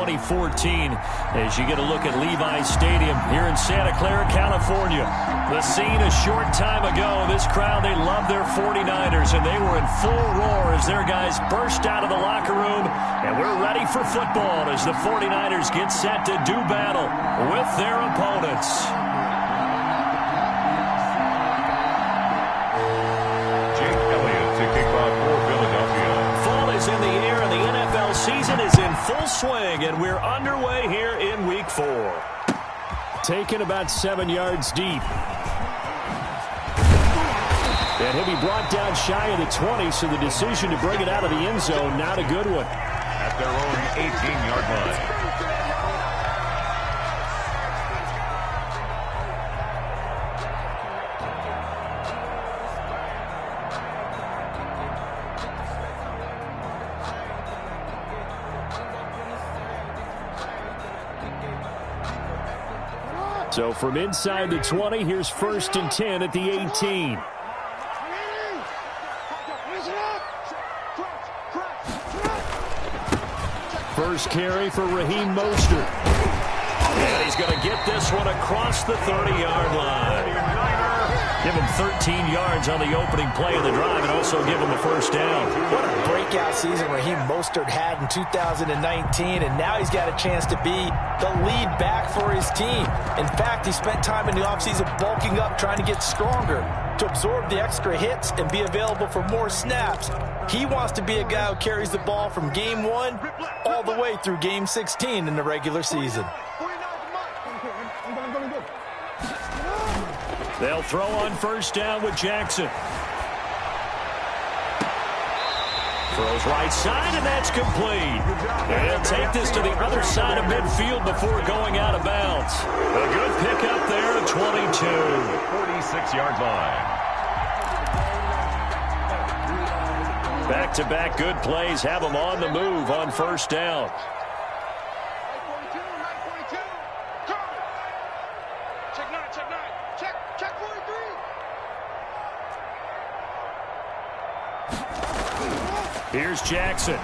2014 as you get a look at Levi Stadium here in Santa Clara, California. The scene a short time ago. This crowd, they love their 49ers, and they were in full roar as their guys burst out of the locker room. And we're ready for football as the 49ers get set to do battle with their opponents. In the air, and the NFL season is in full swing, and we're underway here in Week 4. Taken about 7 yards deep. And he'll be brought down shy of the 20, so the decision to bring it out of the end zone, not a good one. At their own 18-yard line. So from inside the 20, here's 1st and 10 at the 18. First carry for Raheem Mostert. And he's going to get this one across the 30-yard line. Give him 13 yards on the opening play of the drive and also give him a first down. What a breakout season Raheem Mostert had in 2019, and now he's got a chance to be the lead back for his team. In fact, he spent time in the offseason bulking up, trying to get stronger, to absorb the extra hits and be available for more snaps. He wants to be a guy who carries the ball from game 1 all the way through game 16 in the regular season. They'll throw on first down with Jackson. Throws right side, and that's complete. They'll take this to the other side of midfield before going out of bounds. A good pickup there at 22. 46-yard line. Back-to-back good plays have them on the move on first down. Here's Jackson.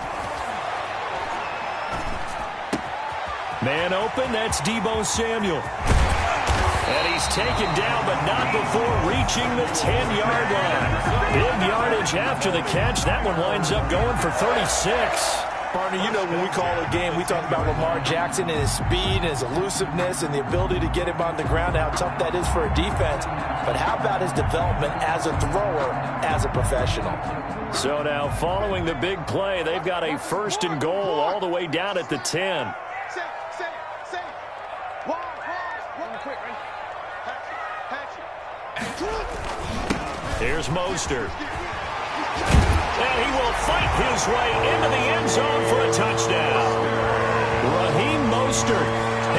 Man open, that's Deebo Samuel. And he's taken down, but not before reaching the 10-yard line. Big yardage after the catch. That one winds up going for 36. Partner, you know when we call a game, we talk about Lamar Jackson and his speed and his elusiveness and the ability to get him on the ground, how tough that is for a defense. But how about his development as a thrower, as a professional? So now, following the big play, they've got a 1st and goal all the way down at the 10. Here's Mostert. And he will fight his way into the end zone for a touchdown. Raheem Mostert,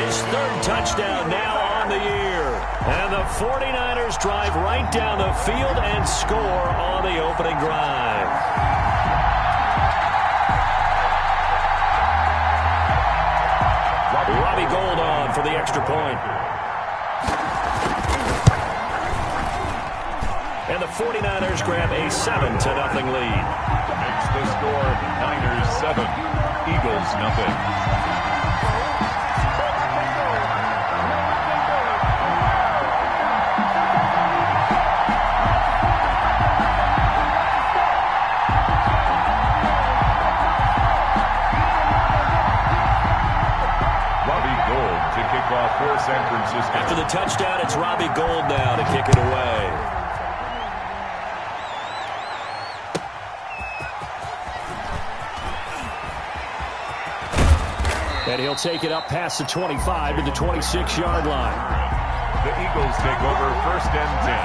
his 3rd touchdown now on the year. And the 49ers drive right down the field and score on the opening drive. Robbie Gould on for the extra point. And the 49ers grab a 7-0 lead. Makes the score Niners 7, Eagles nothing. For San Francisco. After the touchdown, it's Robbie Gould now to kick it away. And he'll take it up past the 25 to the 26-yard line. The Eagles take over 1st and 10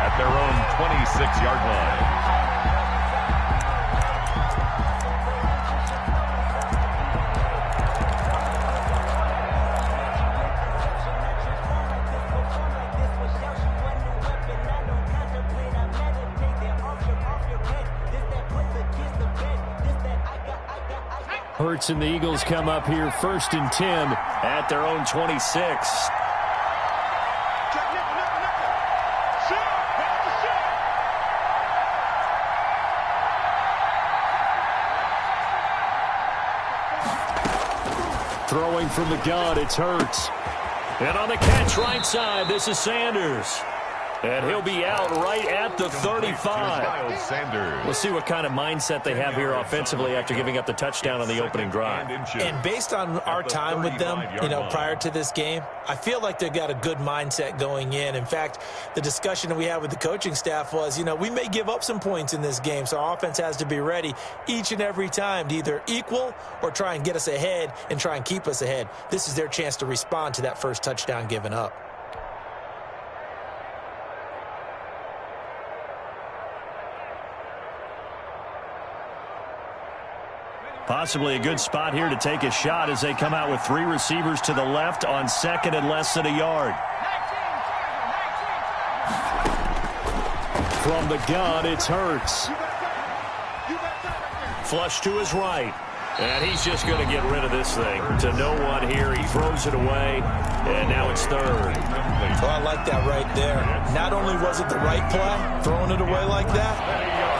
at their own 26-yard line. Hurts and the Eagles come up here 1st and 10 at their own 26. Throwing from the gun, it's Hurts. And on the catch right side, this is Sanders. And he'll be out right at the 35. We'll see what kind of mindset they have here offensively after giving up the touchdown on the opening drive. And based on our time with them, prior to this game, I feel like they've got a good mindset going in. In fact, the discussion that we had with the coaching staff was, we may give up some points in this game, so our offense has to be ready each and every time to either equal or try and get us ahead and try and keep us ahead. This is their chance to respond to that first touchdown given up. Possibly a good spot here to take a shot as they come out with 3 receivers to the left on second and less than a yard. From the gun, it's Hurts. Flush to his right. And he's just going to get rid of this thing. To no one here. He throws it away. And now it's third. Oh, I like that right there. Not only was it the right play, throwing it away like that,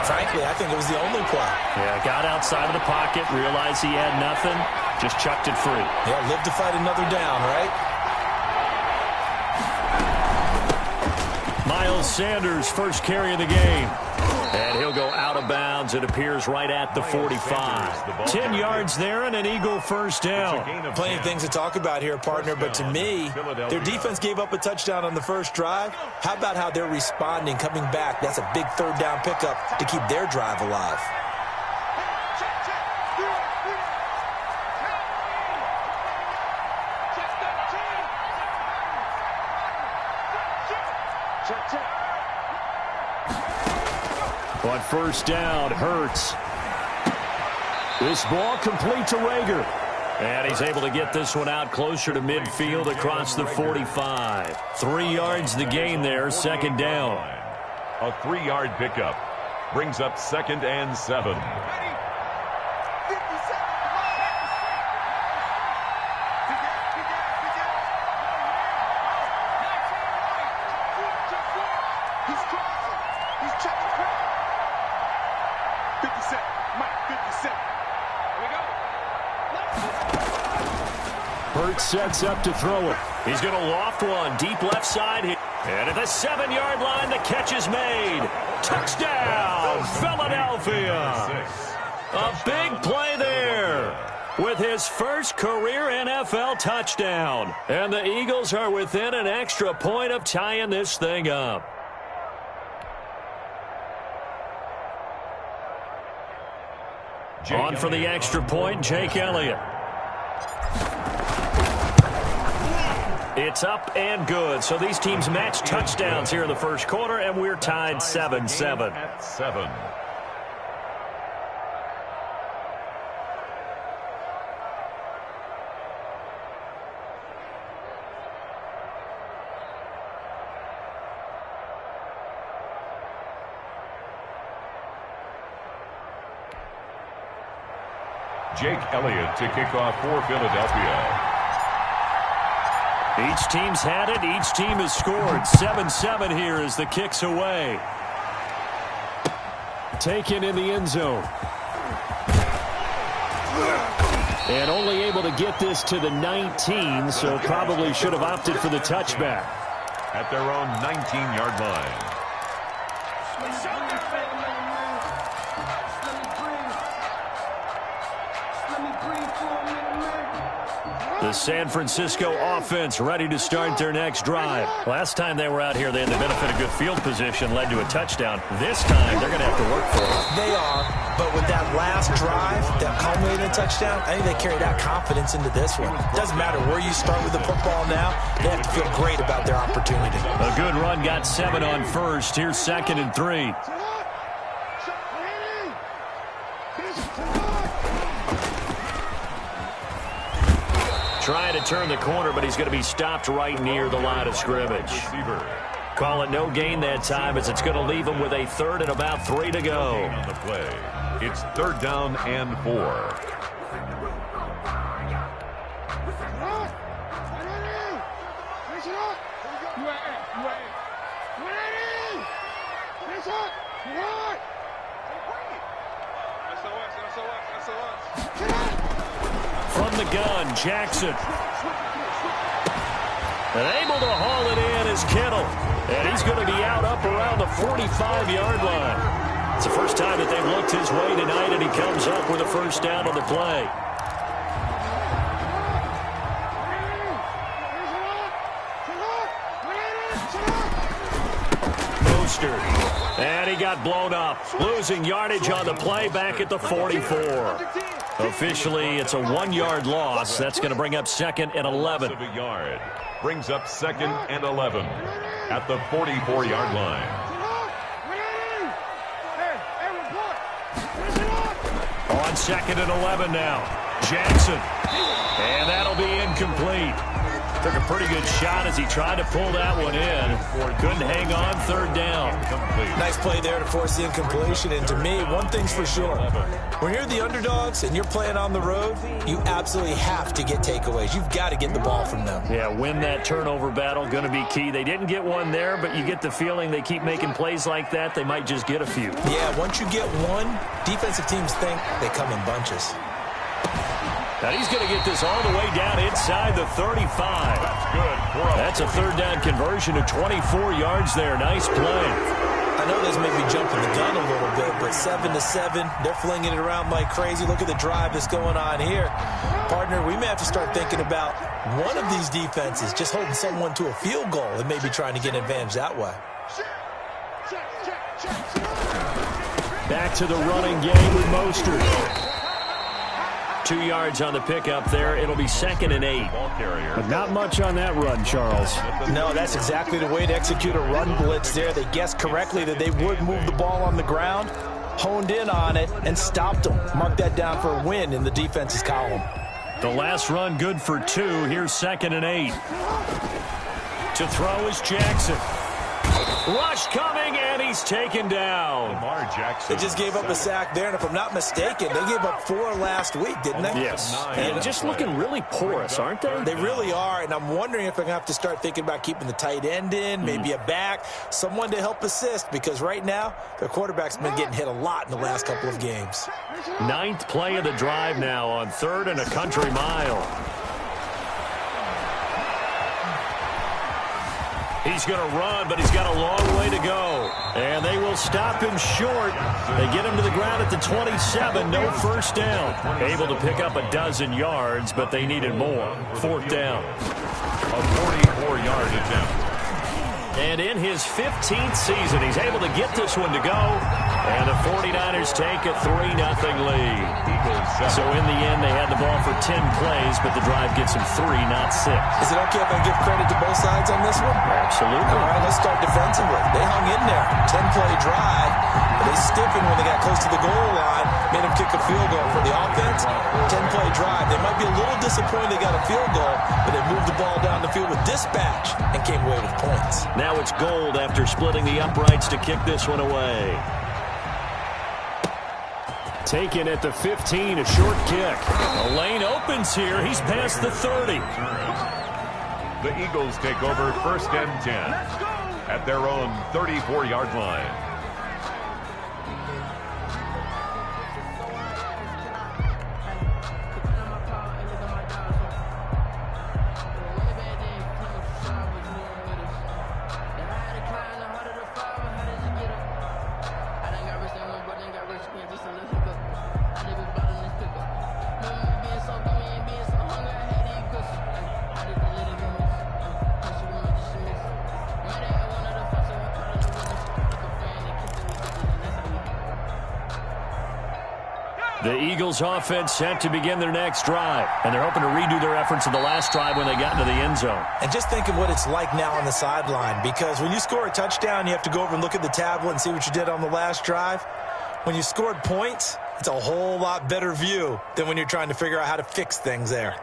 frankly, I think it was the only play. Yeah, got outside of the pocket, realized he had nothing, just chucked it free. Yeah, live to fight another down, right? Miles Sanders, first carry of the game. And he'll go out of bounds. It appears right at the 45. 10 yards there and an Eagle first down. Plenty of things to talk about here, partner, but to me, their defense gave up a touchdown on the first drive. How about how they're responding, coming back? That's a big third down pickup to keep their drive alive. On first down, Hurts. This ball complete to Rager. And he's able to get this one out closer to midfield across the 45. 3 yards the gain there, second down. A 3-yard pickup brings up 2nd and 7. Hurts sets up to throw it. He's going to loft one deep left side. And at the 7-yard line, the catch is made. Touchdown, Philadelphia. A big play there with his first career NFL touchdown. And the Eagles are within an extra point of tying this thing up. On for the extra point, Jake Elliott. It's up and good. So these teams match touchdowns here in the first quarter, and we're tied 7-7. At 7. Jake Elliott to kick off for Philadelphia. Each team's had it. Each team has scored. 7-7 here as the kick's away. Taken in the end zone. And only able to get this to the 19, so probably should have opted for the touchback. At their own 19-yard line. The San Francisco offense ready to start their next drive. Last time they were out here, they had the benefit of good field position, led to a touchdown. This time, they're going to have to work for it. They are, but with that last drive that culminated in a touchdown, I think they carry that confidence into this one. Doesn't matter where you start with the football now, they have to feel great about their opportunity. A good run, got 7 on first. Here's 2nd and 3. Trying to turn the corner, but he's going to be stopped right near the line of scrimmage. Call it no gain that time as it's going to leave him with a 3rd and about 3 to go. On the play, it's 3rd down and 4. from the gun, Jackson. And able to haul it in is Kittle. And he's going to be out up around the 45-yard line. It's the first time that they've looked his way tonight, and he comes up with a first down on the play. Mostert. And he got blown up, losing yardage on the play back at the 44. Officially, it's a 1-yard loss. That's going to bring up 2nd and 11. Of a yard. Brings up 2nd and 11 at the 44-yard line. On 2nd and 11 now. Jackson. And that'll be incomplete. Took a pretty good shot as he tried to pull that one in. Couldn't hang on, 3rd down. Nice play there to force the incompletion. And to me, one thing's for sure. When you're the underdogs and you're playing on the road, you absolutely have to get takeaways. You've got to get the ball from them. Yeah, win that turnover battle, going to be key. They didn't get one there, but you get the feeling they keep making plays like that, they might just get a few. Yeah, once you get one, defensive teams think they come in bunches. Now he's going to get this all the way down inside the 35. That's good. That's a 3rd down conversion of 24 yards there. Nice play. I know this may be jumping the gun a little bit, but 7-7, they're flinging it around like crazy. Look at the drive that's going on here. Partner, we may have to start thinking about one of these defenses just holding someone to a field goal and maybe trying to get an advantage that way. Back to the running game with Mostert. 2 yards on the pickup there. It'll be 2nd and 8. But not much on that run, Charles. No, that's exactly the way to execute a run blitz there. They guessed correctly that they would move the ball on the ground, honed in on it, and stopped them. Mark that down for a win in the defense's column. The last run good for 2. Here's 2nd and 8. To throw is Jackson. Rush coming, and he's taken down. Lamar Jackson. They just gave up a sack there, and if I'm not mistaken, they gave up 4 last week, didn't they? Yes. And just looking really porous, aren't they? They really are, and I'm wondering if I'm going to have to start thinking about keeping the tight end in, maybe a back, someone to help assist, because right now, their quarterback's been getting hit a lot in the last couple of games. 9th play of the drive now on 3rd and a country mile. He's going to run, but he's got a long way to go. And they will stop him short. They get him to the ground at the 27. No first down. Able to pick up a dozen yards, but they needed more. 4th down. A 44-yard attempt. And in his 15th season, he's able to get this one to go. And the 49ers take a 3-0 lead. So in the end, they had the ball for 10 plays, but the drive gets them 3, not 6. Is it okay if I give credit to both sides on this one? Absolutely. All right, let's start defensively. They hung in there. 10-play drive. But they stiffened when they got close to the goal line, made them kick a field goal. For the offense, 10-play drive. They might be a little disappointed they got a field goal, but they moved the ball down the field with dispatch and came away with points. Now it's Gold after splitting the uprights to kick this one away. Taken at the 15, a short kick. The lane opens here. He's past the 30. The Eagles take over 1st and 10 at their own 34-yard line. The Eagles offense set to begin their next drive, and they're hoping to redo their efforts in the last drive when they got into the end zone. And just think of what it's like now on the sideline, because when you score a touchdown, you have to go over and look at the tablet and see what you did on the last drive. When you scored points, it's a whole lot better view than when you're trying to figure out how to fix things there.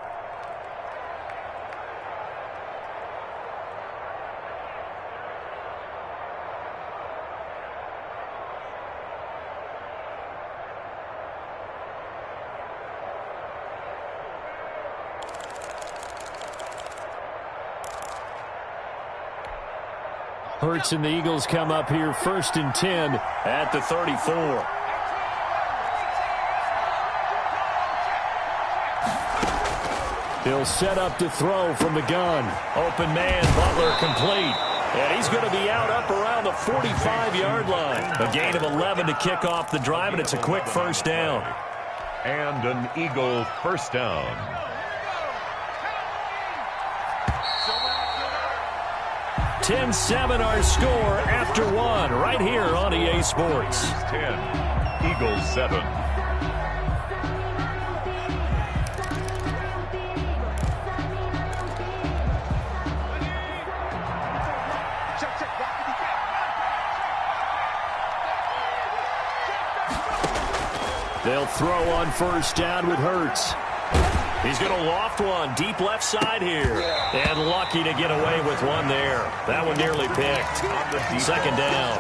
Hurts and the Eagles come up here 1st and 10 at the 34. He'll set up to throw from the gun. Open man, Butler complete. And he's going to be out around the 45-yard line. A gain of 11 to kick off the drive, and it's a quick first down. And an Eagle first down. (10-7) our score after one, right here on EA Sports. 10, Eagles 7. They'll throw on first down with Hurts. He's going to loft one deep left side here. And lucky to get away with one there. That one nearly picked. Second down.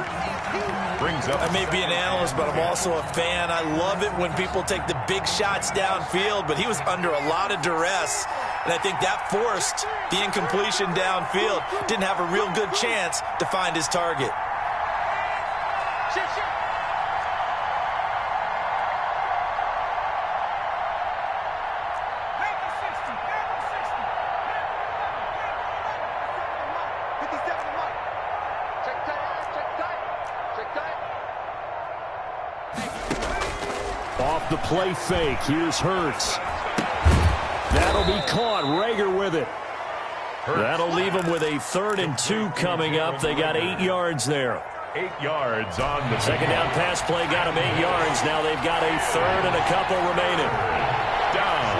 Brings up. I may be an analyst, but I'm also a fan. I love it when people take the big shots downfield, but he was under a lot of duress. And I think that forced the incompletion downfield. Didn't have a real good chance to find his target. Off the play fake, here's Hurts. That'll be caught. Rager with it. That'll leave them with a 3rd and 2 coming up. They got 8 yards there. 8 yards on the second down pass play. Got them 8 yards. Now they've got a 3rd and a couple remaining. Down.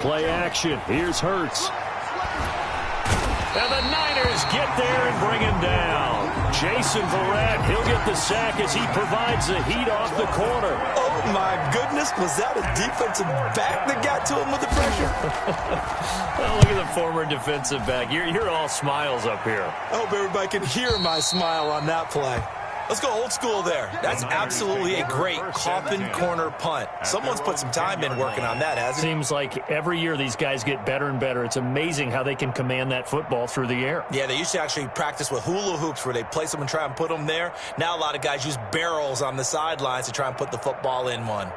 Play action. Here's Hurts. And the Niners get there and bring him down. Jason Verrett, he'll get the sack as he provides the heat off the corner. Oh, my goodness. Was that a defensive back that got to him with the pressure? Well, look at the former defensive back. You're all smiles up here. I hope everybody can hear my smile on that play. Let's go old school there. That's absolutely a great coffin corner punt. Someone's put some time in working on that, hasn't he? Seems like every year these guys get better and better. It's amazing how they can command that football through the air. Yeah, they used to actually practice with hula hoops where they place them and try and put them there. Now a lot of guys use barrels on the sidelines to try and put the football in one.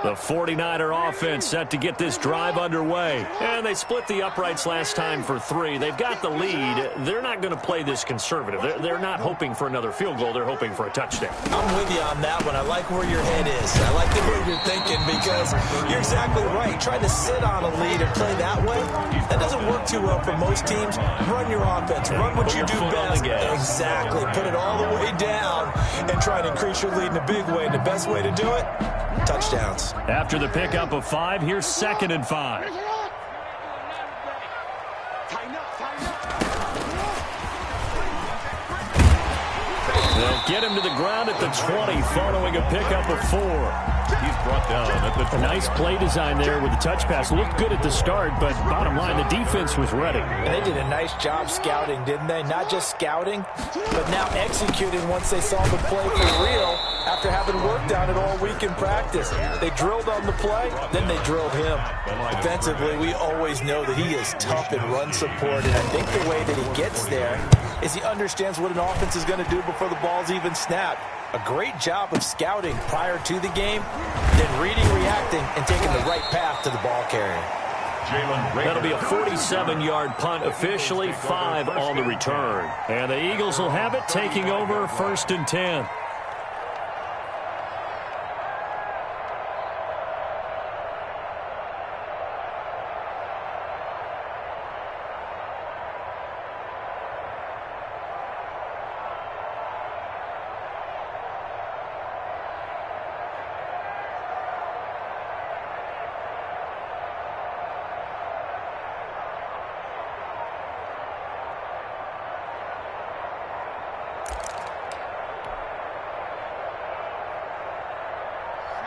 The 49er offense set to get this drive underway. And they split the uprights last time for 3. They've got the lead. They're not going to play this conservative. They're not hoping for another field goal. They're hoping for a touchdown. I'm with you on that one. I like where your head is. I like the way you're thinking because you're exactly right. Trying to sit on a lead and play that way, that doesn't work too well for most teams. Run your offense. Run what you do best. Exactly. Put it all the way down and try to increase your lead in a big way. And the best way to do it, touchdowns. After the pickup of 5, here's 2nd and 5. They'll get him to the ground at the 20 following a pickup of 4. He's brought down at the 20. A nice play design there with the touch pass. Looked good at the start, but bottom line, the defense was ready. And they did a nice job scouting, didn't they? Not just scouting, but now executing once they saw the play for real after having worked on it all week in practice. They drilled on the play, then they drilled him. Defensively, we always know that he is tough in run support, and I think the way that he gets there is he understands what an offense is going to do before the ball's even snapped. A great job of scouting prior to the game, then reading, reacting, and taking the right path to the ball carrier. That'll be a 47-yard punt, officially 5 on the return. And the Eagles will have it, taking over 1st and 10.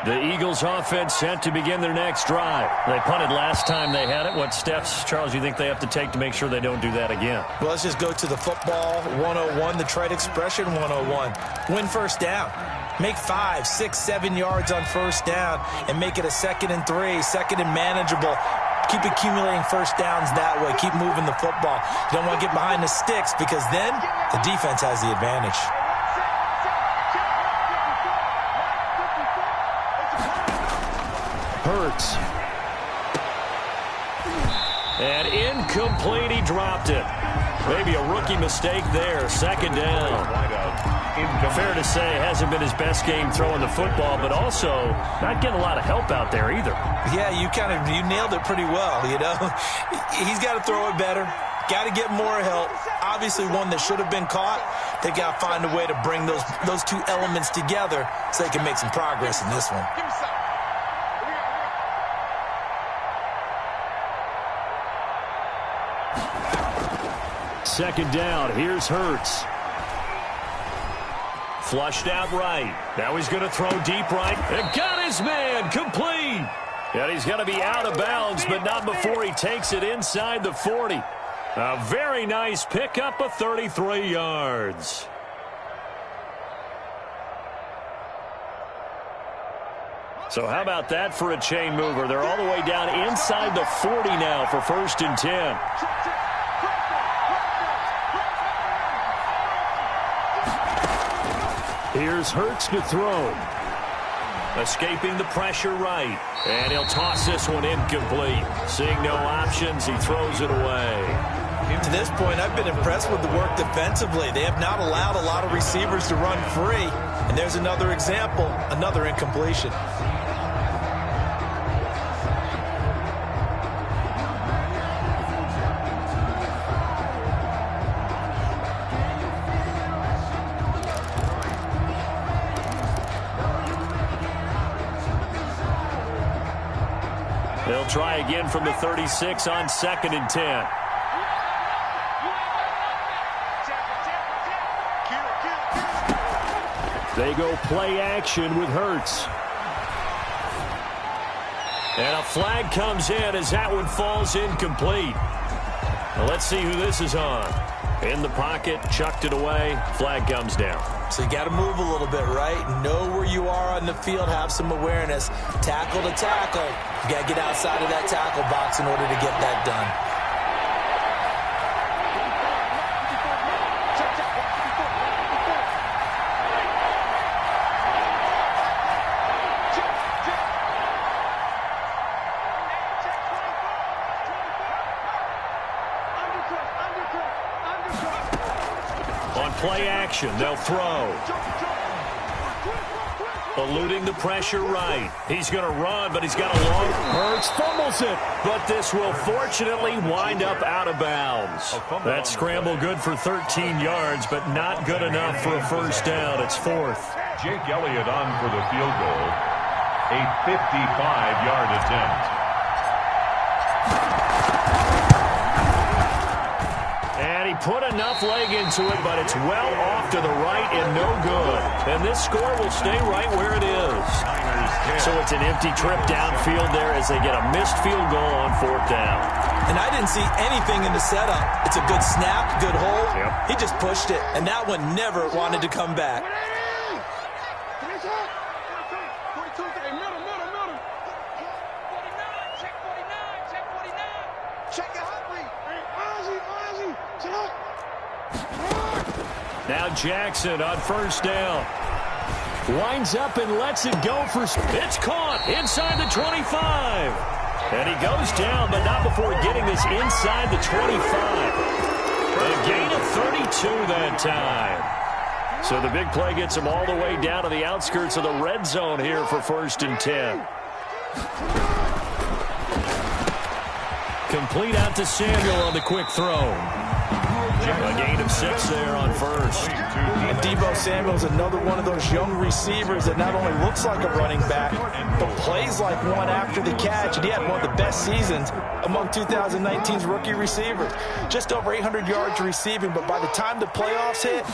The Eagles offense set to begin their next drive. They punted last time they had it. What steps, Charles, you think they have to take to make sure they don't do that again? Well, let's just go to the football 101, the trade expression 101. Win first down. Make 5, 6, 7 yards on first down and make it a 2nd and 3, 2nd and manageable. Keep accumulating first downs that way. Keep moving the football. You don't want to get behind the sticks because then the defense has the advantage. Hurts. And incomplete, he dropped it. Maybe a rookie mistake there, 2nd down. Fair to say, hasn't been his best game throwing the football, but also not getting a lot of help out there either. Yeah, you nailed it pretty well, you know. He's got to throw it better. Got to get more help. Obviously one that should have been caught. They got to find a way to bring those two elements together so they can make some progress in this one. Second down. Here's Hurts. Flushed out right. Now he's going to throw deep right. And got his man. Complete. And he's going to be out of bounds, but not before he takes it inside the 40. A very nice pickup of 33 yards. So how about that for a chain mover? They're all the way down inside the 40 now for 1st and 10. Here's Hurts to throw. Escaping the pressure right. And he'll toss this one incomplete. Seeing no options, he throws it away. To this point, I've been impressed with the work defensively. They have not allowed a lot of receivers to run free. And there's another example, another incompletion. They'll try again from the 36 on 2nd and 10. They go play action with Hurts. And a flag comes in as that one falls incomplete. Well, let's see who this is on. In the pocket, chucked it away, flag comes down. So you got to move a little bit, right? Know where you are on the field, have some awareness. Tackle to tackle. You got to get outside of that tackle box in order to get that done. Play action, they'll throw. Eluding the pressure right. He's going to run, but he's got a long... Hurts fumbles it. But this will fortunately wind up out of bounds. That scramble good for 13 yards, but not good enough for a 1st down. It's 4th. Jake Elliott on for the field goal. A 55-yard attempt. And he put enough leg into it, but it's well off to the right and no good. And this score will stay right where it is. So it's an empty trip downfield there as they get a missed field goal on 4th down. And I didn't see anything in the setup. It's a good snap, good hold. Yep. He just pushed it, and that one never wanted to come back. Now Jackson on 1st down. Winds up and lets it go for... It's caught inside the 25. And he goes down, but not before getting this inside the 25. A gain of 32 that time. So the big play gets him all the way down to the outskirts of the red zone here for 1st and 10. Complete out to Samuel on the quick throw. A gain of 6 there on first. And Deebo Samuel's another one of those young receivers that not only looks like a running back, but plays like one after the catch. And he had one of the best seasons among 2019's rookie receivers. Just over 800 yards receiving, but by the time the playoffs hit,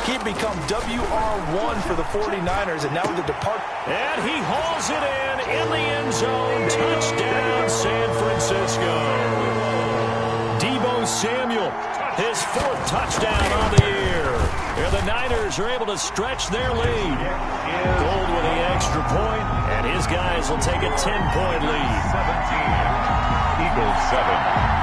he'd become WR1 for the 49ers, and now with the depart. And he hauls it in the end zone. Touchdown, San Francisco. Deebo Samuel, his 4th touchdown on the year. And the Niners are able to stretch their lead. Gold with the extra point, and his guys will take a 10-point lead. 17, Eagles 7.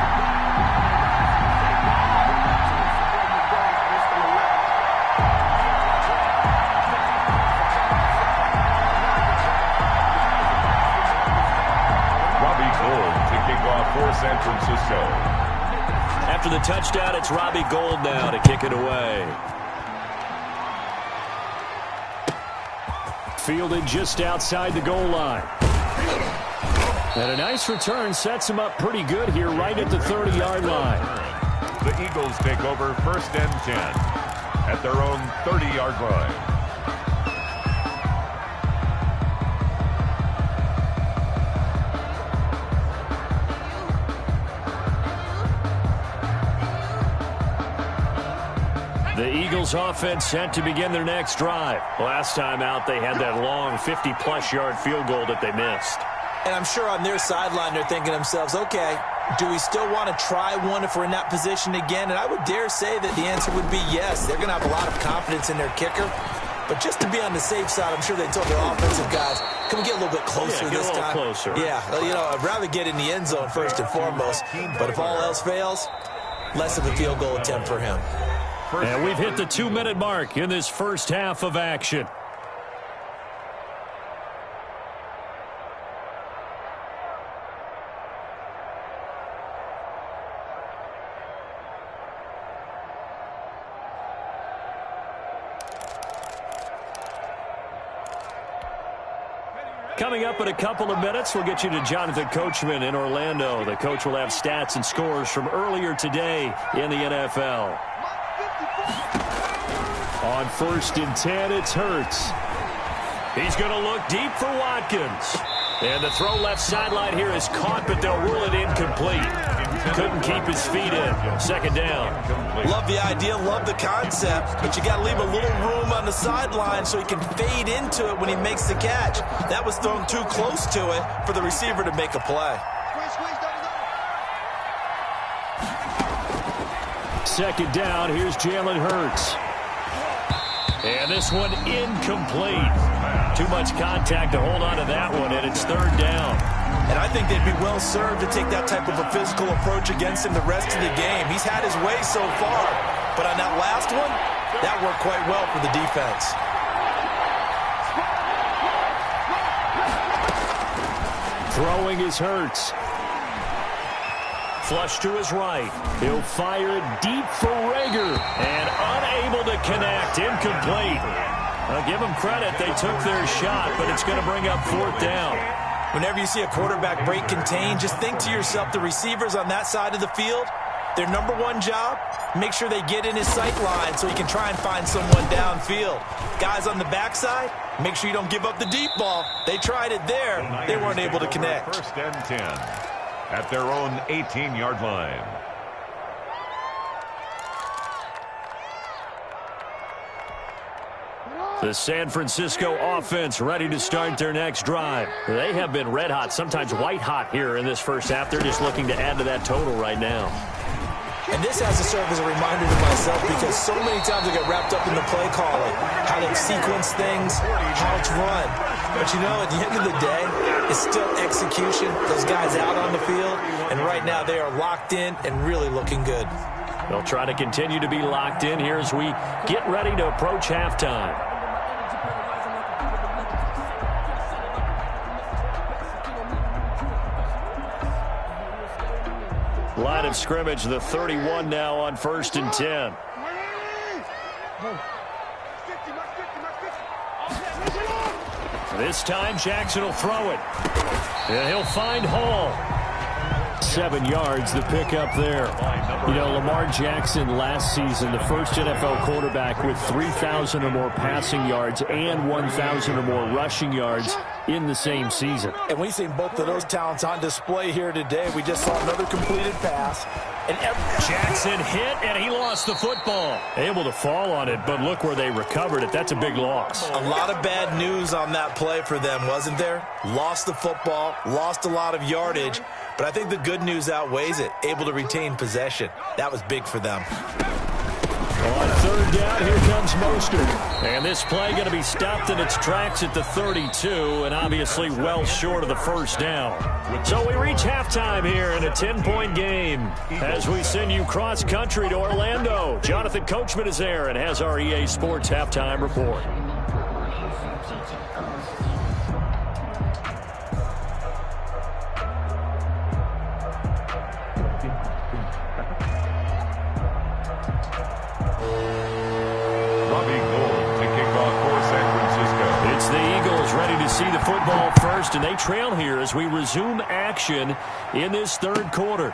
For San Francisco. After the touchdown, it's Robbie Gould now to kick it away. Fielded just outside the goal line. And a nice return sets him up pretty good here right at the 30-yard line. The Eagles take over 1st and 10 at their own 30-yard line. The Eagles offense set to begin their next drive. Last time out, they had that long 50-plus yard field goal that they missed. And I'm sure on their sideline they're thinking to themselves, okay, do we still want to try one if we're in that position again? And I would dare say that the answer would be yes. They're going to have a lot of confidence in their kicker. But just to be on the safe side, I'm sure they told their offensive guys, can we get a little bit closer this time? Closer. Yeah, you know, I'd rather get in the end zone first and foremost. But if all else fails, less of a field goal attempt for him. And we've hit the 2-minute mark in this first half of action. Coming up in a couple of minutes, we'll get you to Jonathan Coachman in Orlando. The coach will have stats and scores from earlier today in the NFL. On 1st and 10, it's Hurts. He's going to look deep for Watkins. And the throw left sideline here is caught, but they'll rule it incomplete. Couldn't keep his feet in. 2nd down. Love the idea, love the concept, but you got to leave a little room on the sideline so he can fade into it when he makes the catch. That was thrown too close to it for the receiver to make a play. 2nd down, here's Jalen Hurts. And this one incomplete. Too much contact to hold on to that one, and it's 3rd down. And I think they'd be well served to take that type of a physical approach against him the rest of the game. He's had his way so far, but on that last one, that worked quite well for the defense. Throwing is Hurts. Flush to his right. He'll fire it deep for Rager. And unable to connect. Incomplete. I'll give them credit. They took their shot, but it's going to bring up 4th down. Whenever you see a quarterback break contain, just think to yourself, the receivers on that side of the field, their number one job, make sure they get in his sight line so he can try and find someone downfield. Guys on the backside, make sure you don't give up the deep ball. They tried it there. They weren't able to connect. 1st and 10 at their own 18-yard line. The San Francisco offense ready to start their next drive. They have been red hot, sometimes white hot here in this first half. They're just looking to add to that total right now. And this has to serve as a reminder to myself because so many times I get wrapped up in the play calling, how they sequence things, how it's run. But you know, at the end of the day, it's still execution. Those guys out on the field, and right now they are locked in and really looking good. They'll try to continue to be locked in here as we get ready to approach halftime. Line of scrimmage, the 31 now on 1st and 10. This time Jackson will throw it. And he'll find Hall. 7 yards, the pickup there. You know, Lamar Jackson last season, the first NFL quarterback with 3,000 or more passing yards and 1,000 or more rushing yards in the same season. And we've seen both of those talents on display here today. We just saw another completed pass. And Jackson hit, and he lost the football. Able to fall on it, but look where they recovered it. That's a big loss. A lot of bad news on that play for them, wasn't there? Lost the football, lost a lot of yardage, but I think the good news outweighs it. Able to retain possession. That was big for them. On third down, here comes Mostert. And this play going to be stopped in its tracks at the 32, and obviously well short of the first down. So we reach halftime here in a 10-point game as we send you cross-country to Orlando. Jonathan Coachman is there and has our EA Sports halftime report. See the football first, and they trail here as we resume action in this third quarter.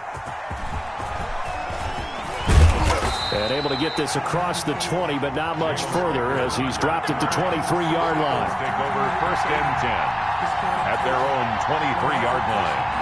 And able to get this across the 20, but not much further as he's dropped at the 23-yard line. Take over first and 10 at their own 23-yard line.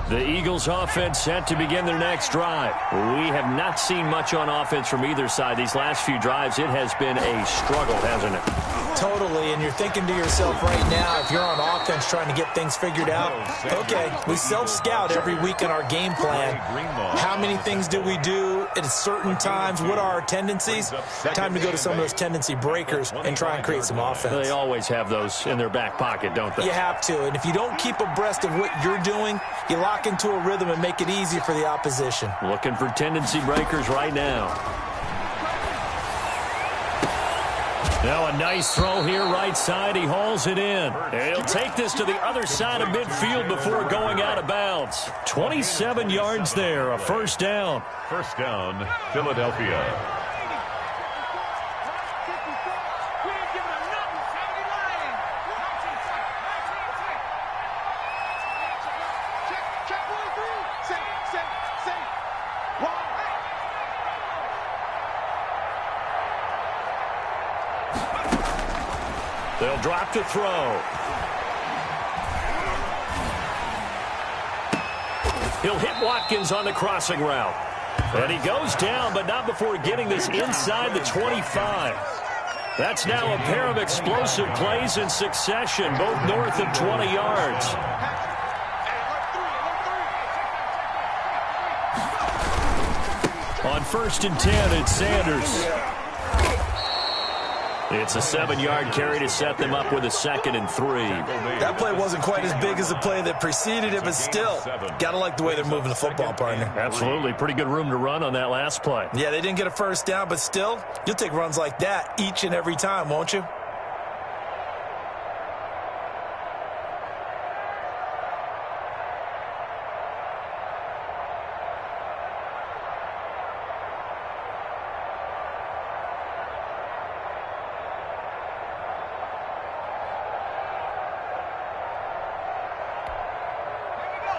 The Eagles offense set to begin their next drive. We have not seen much on offense from either side. These last few drives, it has been a struggle, hasn't it? Totally, and you're thinking to yourself right now, if you're on offense trying to get things figured out, okay, we self-scout every week in our game plan. How many things do we do at certain times? What are our tendencies? Time to go to some of those tendency breakers and try and create some offense. They always have those in their back pocket, don't they? You have to, and if you don't keep abreast of what you're doing, you lock into a rhythm and make it easy for the opposition. Looking for tendency breakers right now. Now a nice throw here right side. He hauls it in. And he'll take this to the other side of midfield before going out of bounds. 27 yards there, a first down. First down, Philadelphia. They'll drop to throw. He'll hit Watkins on the crossing route. And he goes down, but not before getting this inside the 25. That's now a pair of explosive plays in succession, both north of 20 yards. On first and 10, it's Sanders. It's a 7-yard carry to set them up with a 2nd and 3. That play wasn't quite as big as the play that preceded it, but still, got to like the way they're moving the football, partner. Absolutely. Pretty good room to run on that last play. Yeah, they didn't get a first down, but still, you'll take runs like that each and every time, won't you?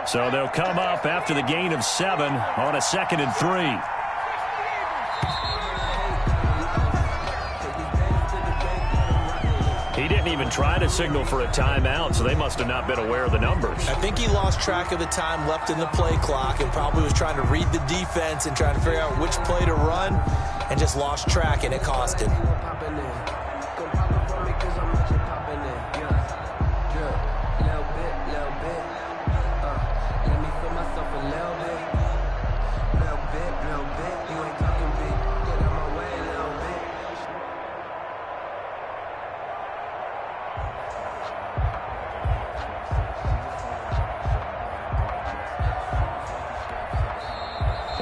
So they'll come up after the gain of 7 on a 2nd and 3. He didn't even try to signal for a timeout, so they must have not been aware of the numbers. I think he lost track of the time left in the play clock and probably was trying to read the defense and trying to figure out which play to run and just lost track, and it cost him.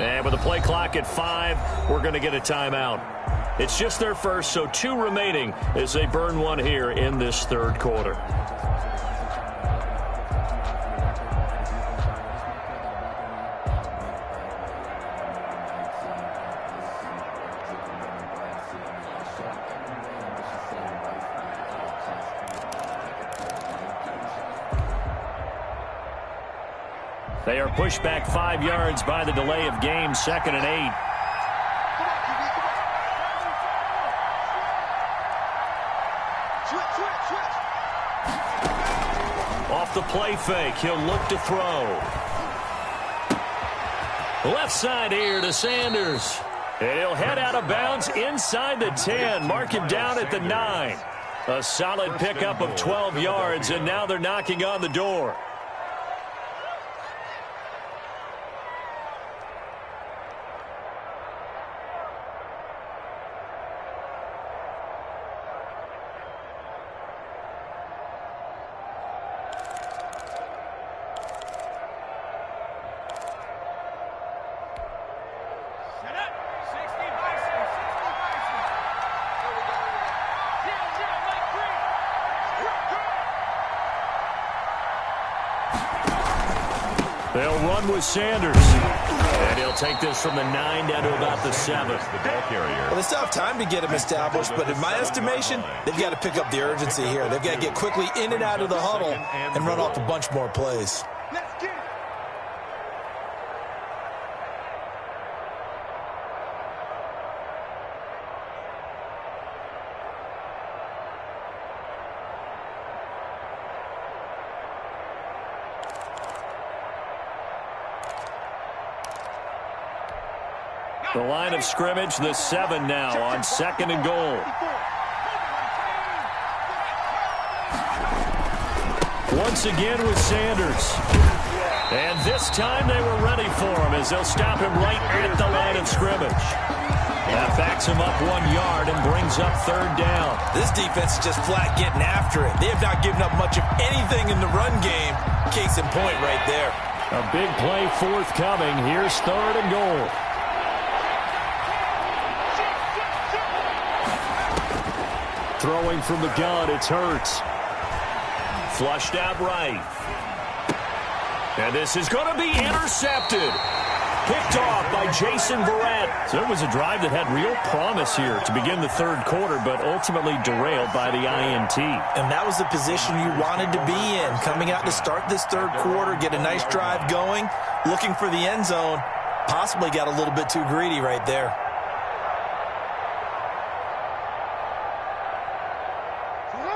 And with the play clock at 5, we're going to get a timeout. It's just their first, so 2 remaining as they burn one here in this third quarter. They are pushed back 5 yards by the delay of game, 2nd and 8. Off the play fake, he'll look to throw. Left side here to Sanders. And he'll head out of bounds inside the 10. Mark him down at the 9. A solid pickup of 12 yards, and now they're knocking on the door. They'll run with Sanders. And he'll take this from the 9 down to about the 7. Well, they still have time to get him established, but in my estimation, they've got to pick up the urgency here. They've got to get quickly in and out of the huddle and run off a bunch more plays. The line of scrimmage, the 7 now on 2nd and goal. Once again with Sanders. And this time they were ready for him as they'll stop him right at the line of scrimmage. That backs him up 1 yard and brings up 3rd down. This defense is just flat getting after it. They have not given up much of anything in the run game. Case in point right there. A big play forthcoming. Here's 3rd and goal. Throwing from the gun, it's Hurts. Flushed out right. And this is going to be intercepted. Picked off by Jason Verrett. So it was a drive that had real promise here to begin the third quarter, but ultimately derailed by the INT. And that was the position you wanted to be in. Coming out to start this third quarter, get a nice drive going, looking for the end zone. Possibly got a little bit too greedy right there.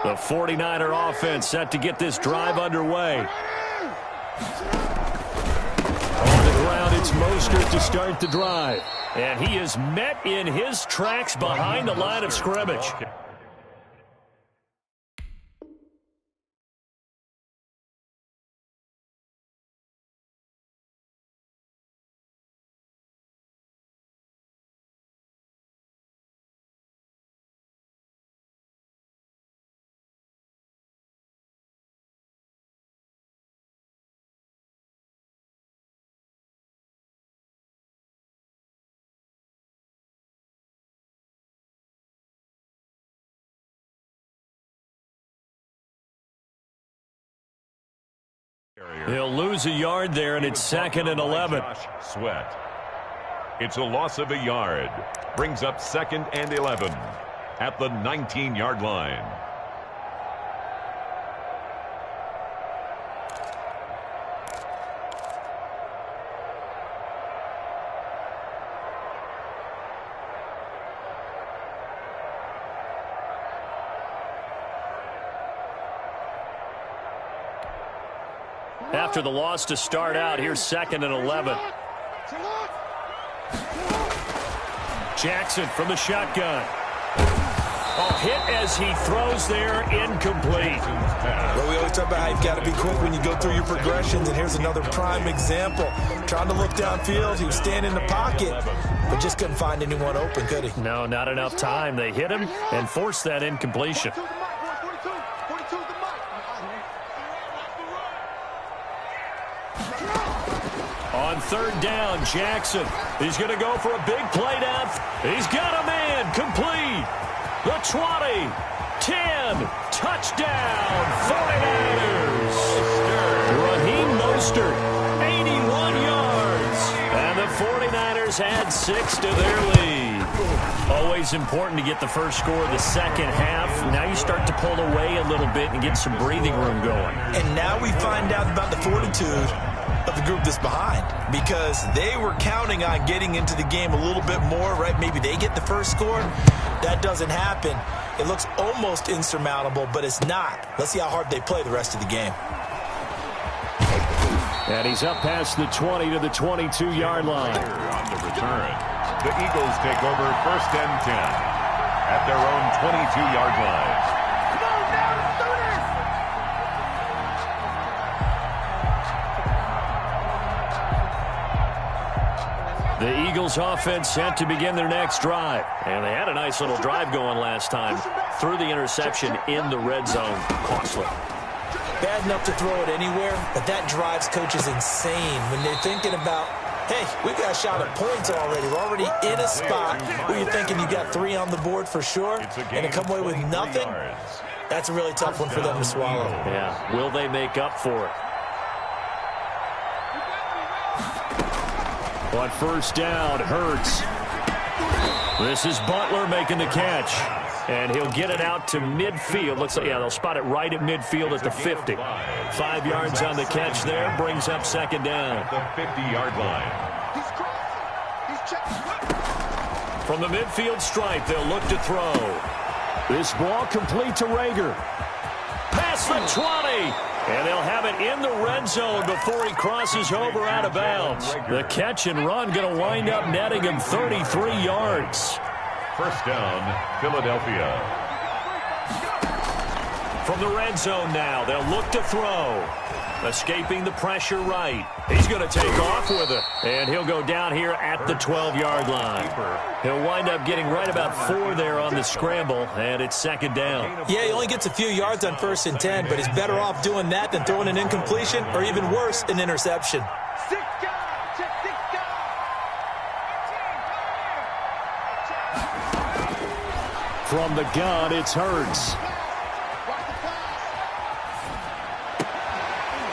The 49er offense set to get this drive underway. On the ground, it's Mostert to start the drive. And he is met in his tracks behind the line of scrimmage. He'll lose a yard there, and it's 2nd and 11. Sweat. It's a loss of a yard. Brings up 2nd and 11 at the 19-yard line. After the loss to start out, here's 2nd and 11. Jackson from the shotgun. Oh, hit as he throws there, incomplete. Well, we always talk about how you've got to be quick when you go through your progressions, and here's another prime example. Trying to look downfield, he was standing in the pocket, but just couldn't find anyone open, could he? No, not enough time. They hit him and forced that incompletion. On third down, Jackson. He's going to go for a big play down. He's got a man. Complete. The 20. 10. Touchdown. 49ers. Raheem Mostert. 81 yards. And the 49ers add 6 to their lead. Always important to get the first score of the second half. Now you start to pull away a little bit and get some breathing room going. And now we find out about the fortitude of the group that's behind, because they were counting on getting into the game a little bit more, right? Maybe they get the first score. That doesn't happen. It looks almost insurmountable, but it's not. Let's see how hard they play the rest of the game. And he's up past the 20 to the 22-yard line. On the return, the Eagles take over 1st and 10 at their own 22-yard line. The Eagles offense set to begin their next drive. And they had a nice little drive going last time. Threw the interception in the red zone. Costly. Bad enough to throw it anywhere, but that drives coaches insane when they're thinking about, hey, we've got a shot at points already. We're already in a spot where you're thinking you got 3 on the board for sure, and to come away with nothing, that's a really tough one for them to swallow. Yeah, will they make up for it? On first down, Hurts. This is Butler making the catch. And he'll get it out to midfield. Looks like, yeah, they'll spot it right at midfield at the 50. 5 yards on the catch there. Brings up second down. The 50-yard line. From the midfield stripe, they'll look to throw. This ball complete to Rager. Past the 20. And they'll have it in the red zone before he crosses over out of bounds. The catch and run going to wind up netting him 33 yards. First down, Philadelphia. From the red zone now, they'll look to throw. Escaping the pressure right. He's going to take off with it. And he'll go down here at the 12-yard line. He'll wind up getting right about 4 there on the scramble, and it's second down. Yeah, he only gets a few yards on 1st and 10, but he's better off doing that than throwing an incompletion, or even worse, an interception. From the gun, it's Hurts.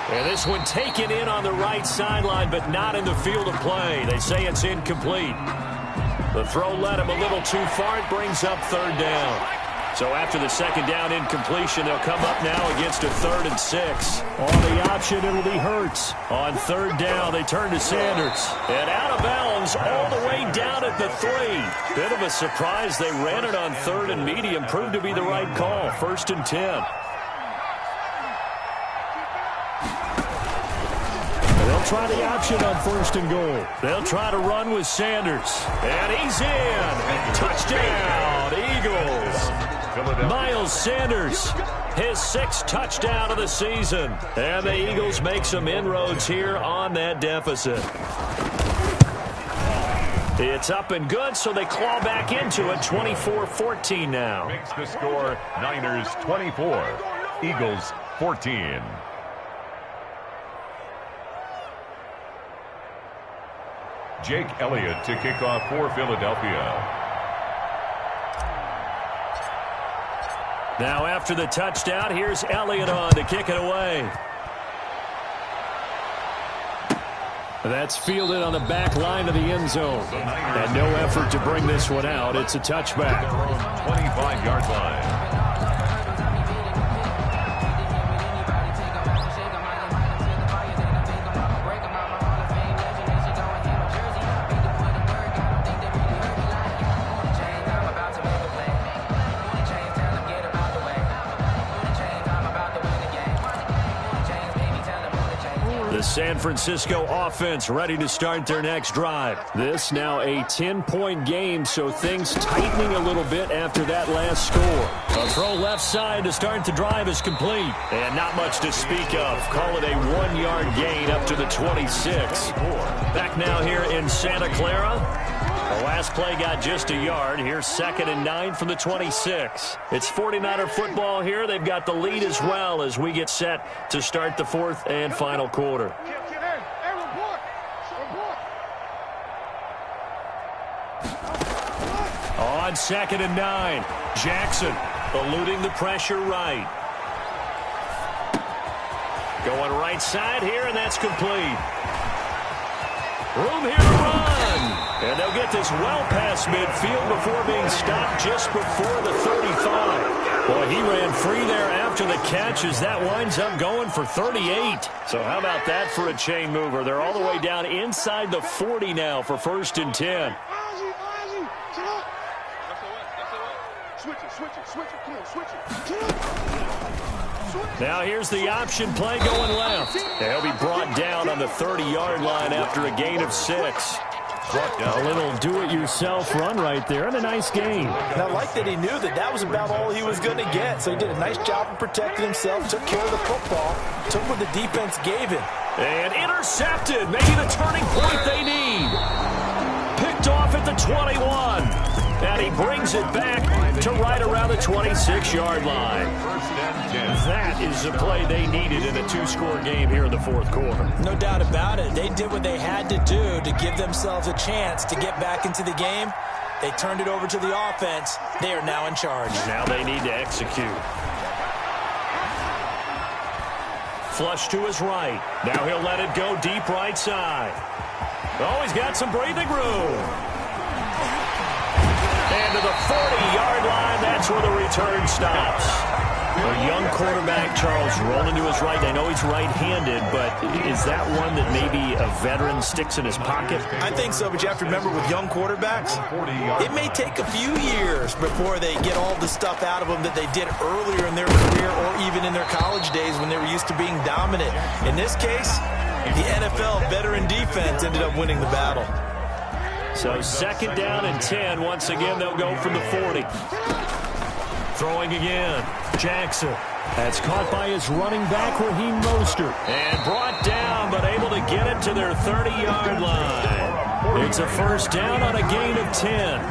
And this one taken in on the right sideline, but not in the field of play. They say it's incomplete. The throw led him a little too far. It brings up third down. So after the second down incompletion, they'll come up now against a 3rd and 6. On the option, it'll be Hurts. On third down, they turn to Sanders. And out of bounds all the way down at the 3. Bit of a surprise. They ran it on 3rd and medium. Proved to be the right call. 1st and 10. They'll try the option on 1st and goal. They'll try to run with Sanders. And he's in. Touchdown, Eagles. Miles Sanders, his 6th touchdown of the season. And the Eagles make some inroads here on that deficit. It's up and good, so they claw back into it. 24-14 now. Makes the score Niners 24, Eagles 14. Jake Elliott to kick off for Philadelphia. Now after the touchdown, here's Elliott on to kick it away. That's fielded on the back line of the end zone. And no effort to bring this one out. It's a touchback. 25-yard line. The San Francisco offense ready to start their next drive. This now a 10-point game, so things tightening a little bit after that last score. A throw left side to start the drive is complete. And not much to speak of. Call it a 1-yard gain up to the 26. Back now here in Santa Clara. The last play got just a yard. Here's 2nd and 9 from the 26. It's 49er football here. They've got the lead as well as we get set to start the 4th and final quarter. On 2nd and 9, Jackson eluding the pressure right. Going right side here, and that's complete. Room here to run. And they'll get this well past midfield before being stopped just before the 35. Boy, he ran free there after the catch as that winds up going for 38. So how about that for a chain mover? They're all the way down inside the 40 now for 1st and 10. Now here's the option play going left. He'll be brought down on the 30-yard line after a gain of 6. A little do-it-yourself run right there, and a nice gain. And I like that he knew that that was about all he was going to get. So he did a nice job of protecting himself, took care of the football, took what the defense gave him. And intercepted, maybe the turning point they need. Picked off at the 21. And he brings it back to right around the 26-yard line. That is the play they needed in a 2-score game here in the 4th quarter. No doubt about it. They did what they had to do to give themselves a chance to get back into the game. They turned it over to the offense. They are now in charge. Now they need to execute. Flush to his right. Now he'll let it go deep right side. Oh, he's got some breathing room. And to the 40-yard line, that's where the return stops. A young quarterback, Charles, rolling to his right. I know he's right-handed, but is that one that maybe a veteran sticks in his pocket? I think so, but you have to remember with young quarterbacks, it may take a few years before they get all the stuff out of them that they did earlier in their career or even in their college days when they were used to being dominant. In this case, the NFL veteran defense ended up winning the battle. So 2nd down and 10. Once again, they'll go from the 40. Throwing again. Jackson. That's caught by his running back, Raheem Mostert. And brought down, but able to get it to their 30-yard line. It's a 1st down on a gain of 10.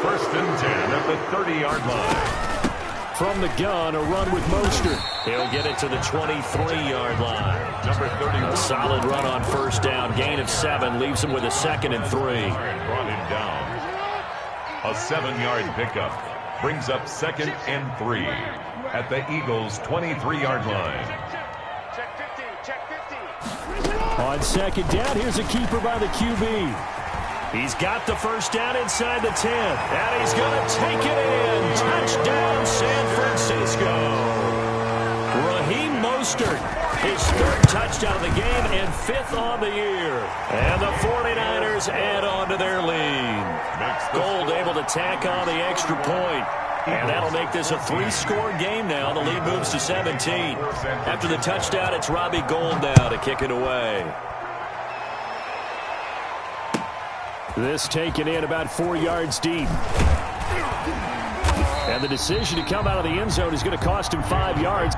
1st and 10 at the 30-yard line. From the gun, a run with Mostert. He'll get it to the 23-yard line. Number 30. A solid run on 1st down. Gain of 7 leaves him with a 2nd and 3. Brought him down. A 7-yard pickup brings up 2nd and 3 at the Eagles' 23-yard line. On 2nd down, here's a keeper by the QB. He's got the 1st down inside the 10. And he's going to take it in. Touchdown, San Francisco. Raheem Mostert, his 3rd touchdown of the game and 5th on the year. And the 49ers add on to their lead. Gold able to tack on the extra point. And that'll make this a 3-score game now. The lead moves to 17. After the touchdown, it's Robbie Gould now to kick it away. This taken in about 4 yards deep. And the decision to come out of the end zone is going to cost him 5 yards.